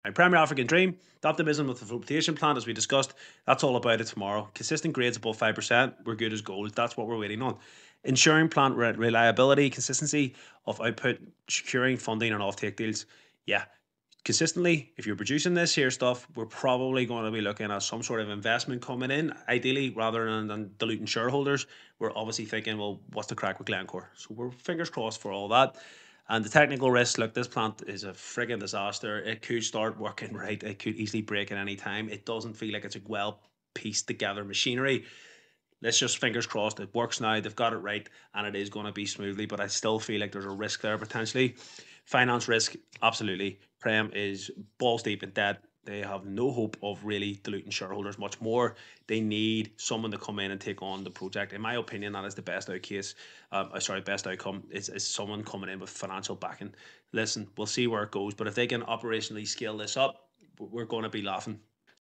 My Premier African Dream, the optimism with the flotation plant, as we discussed, that's all about it tomorrow. Consistent grades above 5%, we're good as gold. That's what we're waiting on. Ensuring plant reliability, consistency of output, securing funding and offtake deals. Yeah, consistently, if you're producing this here stuff, we're probably going to be looking at some sort of investment coming in, ideally, rather than diluting shareholders. We're obviously thinking, well, what's the crack with Glencore? So we're fingers crossed for all that. And the technical risk, look, this plant is a frigging disaster. It could start working right. It could easily break at any time. It doesn't feel like it's a well pieced together machinery. Let's just fingers crossed it works now. They've got it right and it is going to be smoothly, but I still feel like there's a risk there potentially. Finance risk, absolutely. Prem is balls deep in debt. They have no hope of really diluting shareholders much more. They need someone to come in and take on the project. In my opinion, that is the best out case. Best outcome is someone coming in with financial backing. Listen, we'll see where it goes, but if they can operationally scale this up, we're going to be laughing.